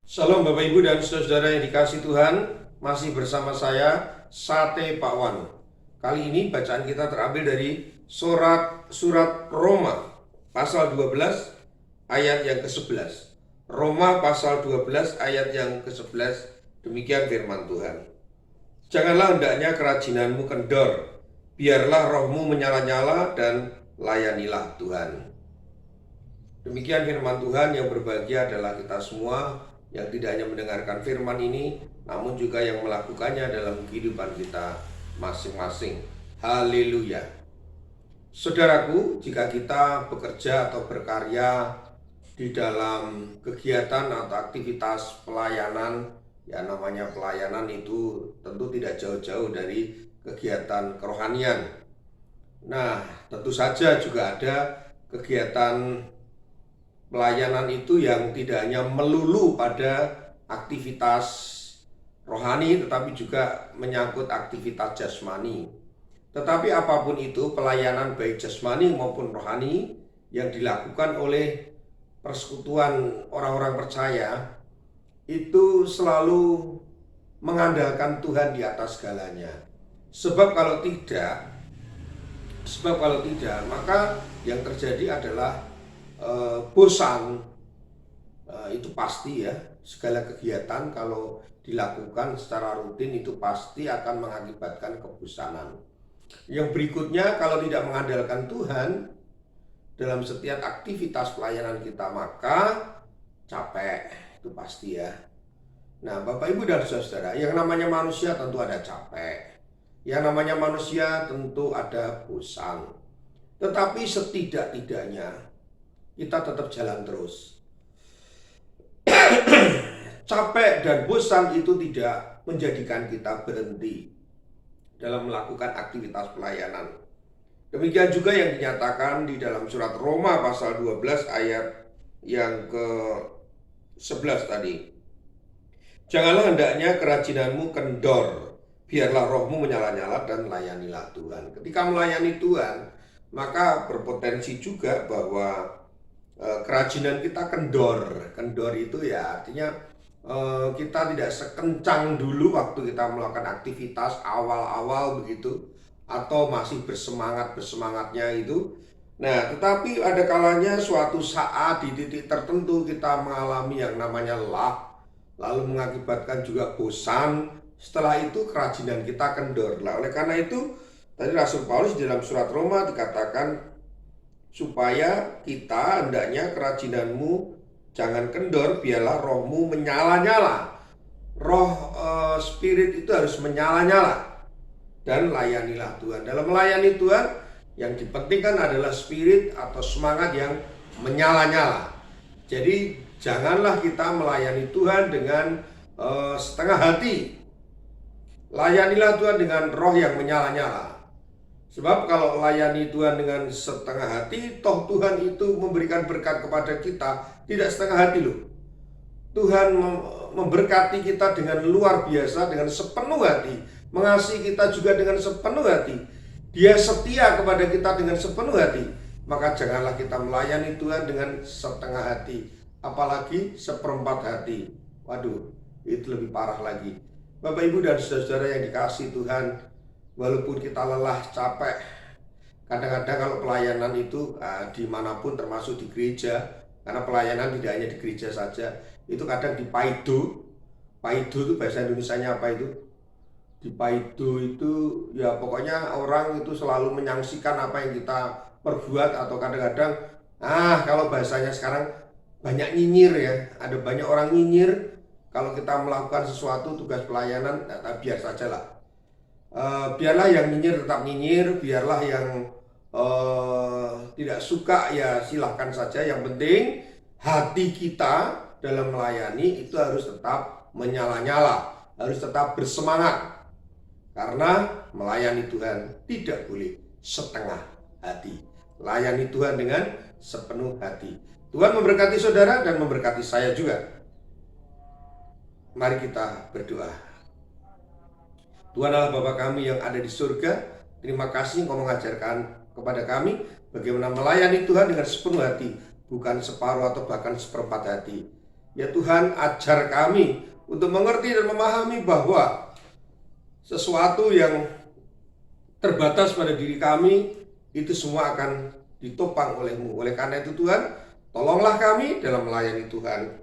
Shalom Bapak Ibu dan Saudara yang dikasihi Tuhan. Masih bersama saya Sate Pak Wan. Kali ini bacaan kita terambil dari surat Roma pasal 12 ayat yang ke-11. Roma pasal 12 ayat yang ke-11. Demikian firman Tuhan. Janganlah hendaknya kerajinanmu kendor, biarlah rohmu menyala-nyala dan layanilah Tuhan. Demikian firman Tuhan. Yang berbahagia adalah kita semua yang tidak hanya mendengarkan firman ini, namun juga yang melakukannya dalam kehidupan kita masing-masing. Haleluya. Saudaraku, jika kita bekerja atau berkarya di dalam kegiatan atau aktivitas pelayanan, ya namanya pelayanan itu tentu tidak jauh-jauh dari kegiatan kerohanian. Nah, tentu saja juga ada kegiatan pelayanan itu yang tidak hanya melulu pada aktivitas rohani, tetapi juga menyangkut aktivitas jasmani. Tetapi apapun itu, pelayanan baik jasmani maupun rohani yang dilakukan oleh persekutuan orang-orang percaya itu selalu mengandalkan Tuhan di atas segalanya. Sebab kalau tidak, maka yang terjadi adalah bosan. Itu pasti ya. Segala kegiatan kalau dilakukan secara rutin itu pasti akan mengakibatkan kebosanan. Yang berikutnya, kalau tidak mengandalkan Tuhan dalam setiap aktivitas pelayanan kita, maka capek. Itu pasti ya. Nah, Bapak Ibu dan Saudara, yang namanya manusia tentu ada capek. Yang namanya manusia tentu ada bosan. Tetapi setidak-tidaknya kita tetap jalan terus. Capek dan bosan itu tidak menjadikan kita berhenti dalam melakukan aktivitas pelayanan. Demikian juga yang dinyatakan di dalam surat Roma pasal 12 ayat yang ke-11 tadi. Janganlah hendaknya kerajinanmu kendor, biarlah rohmu menyala-nyala dan layanilah Tuhan. Ketika melayani Tuhan, maka berpotensi juga bahwa kerajinan kita kendor. Kendor itu ya artinya kita tidak sekencang dulu waktu kita melakukan aktivitas awal-awal begitu, atau masih bersemangatnya itu. Nah, tetapi ada kalanya suatu saat di titik tertentu kita mengalami yang namanya lelah, lalu mengakibatkan juga bosan. Setelah itu kerajinan kita kendor. Nah, oleh karena itu tadi Rasul Paulus di dalam surat Roma dikatakan supaya kita hendaknya kerajinanmu jangan kendor, biarlah rohmu menyala-nyala. Roh spirit itu harus menyala-nyala dan layanilah Tuhan. Dalam melayani Tuhan yang dipentingkan adalah spirit atau semangat yang menyala-nyala. Jadi janganlah kita melayani Tuhan dengan setengah hati. Layanilah Tuhan dengan roh yang menyala-nyala. Sebab kalau layani Tuhan dengan setengah hati, toh Tuhan itu memberikan berkat kepada kita tidak setengah hati loh. Tuhan memberkati kita dengan luar biasa, dengan sepenuh hati, mengasihi kita juga dengan sepenuh hati. Dia setia kepada kita dengan sepenuh hati. Maka janganlah kita melayani Tuhan dengan setengah hati, apalagi seperempat hati. Waduh, itu lebih parah lagi. Bapak Ibu dan saudara yang dikasihi Tuhan, walaupun kita lelah, capek, kadang-kadang kalau pelayanan itu dimanapun, termasuk di gereja, karena pelayanan tidak hanya di gereja saja, itu kadang di Paido. Paido itu bahasa Indonesianya apa itu? Di Paido itu ya pokoknya orang itu selalu menyaksikan apa yang kita perbuat, atau kadang-kadang kalau bahasanya sekarang banyak nyinyir ya. Ada banyak orang nyinyir kalau kita melakukan sesuatu tugas pelayanan. Biar sajalah. Biarlah yang nyinyir tetap nyinyir, biarlah yang tidak suka ya silahkan saja. Yang penting hati kita dalam melayani itu harus tetap menyala-nyala, harus tetap bersemangat. Karena melayani Tuhan tidak boleh setengah hati. Layani Tuhan dengan sepenuh hati. Tuhan memberkati saudara dan memberkati saya juga. Mari kita berdoa. Tuhan Allah Bapa kami yang ada di surga, terima kasih Engkau mengajarkan kepada kami bagaimana melayani Tuhan dengan sepenuh hati, bukan separuh atau bahkan seperempat hati. Ya Tuhan, ajar kami untuk mengerti dan memahami bahwa sesuatu yang terbatas pada diri kami itu semua akan ditopang oleh-Mu. Oleh karena itu Tuhan, tolonglah kami dalam melayani Tuhan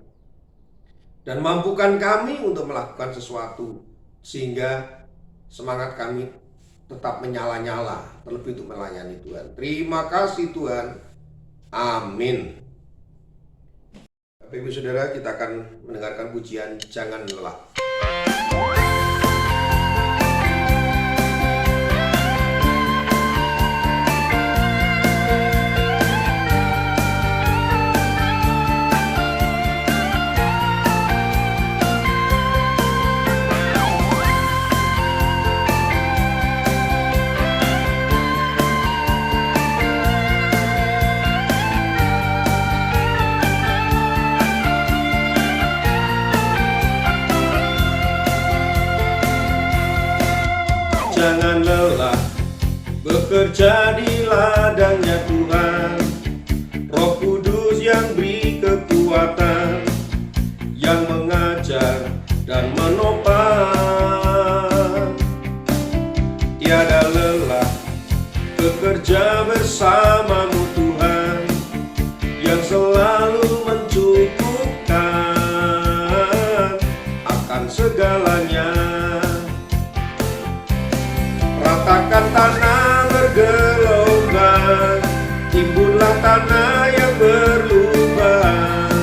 dan mampukan kami untuk melakukan sesuatu sehingga semangat kami tetap menyala-nyala, terlebih untuk melayani Tuhan. Terima kasih Tuhan. Amin. Bapak Ibu Saudara, kita akan mendengarkan pujian Jangan Lelah. Jangan lelah bekerja di ladangnya Tuhan. Roh Kudus yang beri kekuatan, yang mengajar dan menopang. Tiada lelah bekerja bersamamu Tuhan, yang selalu mencukupkan akan segalanya. Ratakan tanah bergelombang, timbunlah tanah yang berlubang,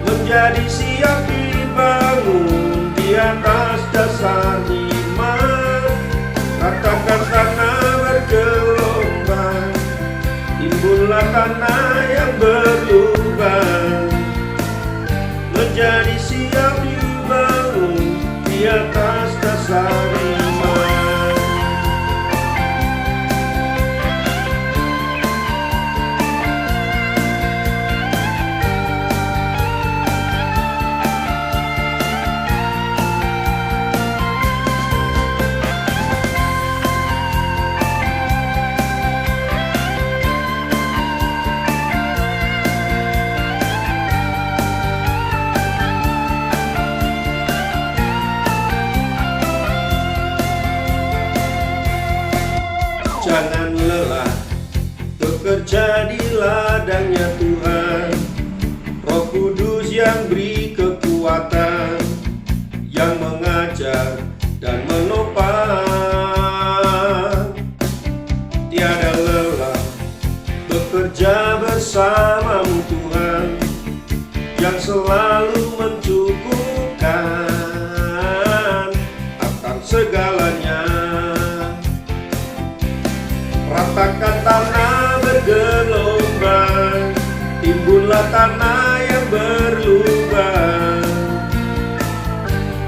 menjadi siap dibangun di atas dasar iman. Ratakan tanah bergelombang, timbunlah tanah yang berlubang, menjadi siap dibangun di atas dasar iman. Jangan lelah bekerja di ladangnya Tuhan. Roh Kudus yang beri kekuatan, yang mengajar dan menopang. Tiada lelah bekerja bersamamu Tuhan, yang selalu mencukupkan akan segalanya. Ratakan tanah bergelombang, timbunlah tanah yang berlubang,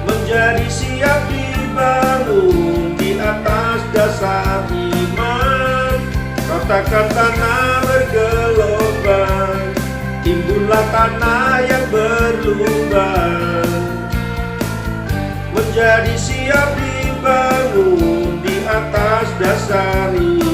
menjadi siap dibangun di atas dasar iman. Ratakan tanah bergelombang, timbunlah tanah yang berlubang, menjadi siap dibangun di atas dasar iman.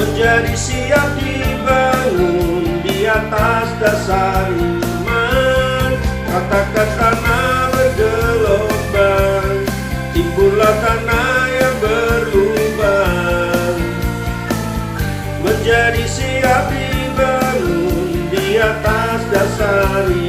Menjadi siap dibangun di atas dasar iman. Ratakan tanah bergelombang, timbunlah tanah yang berlubang, menjadi siap dibangun di atas dasar iman.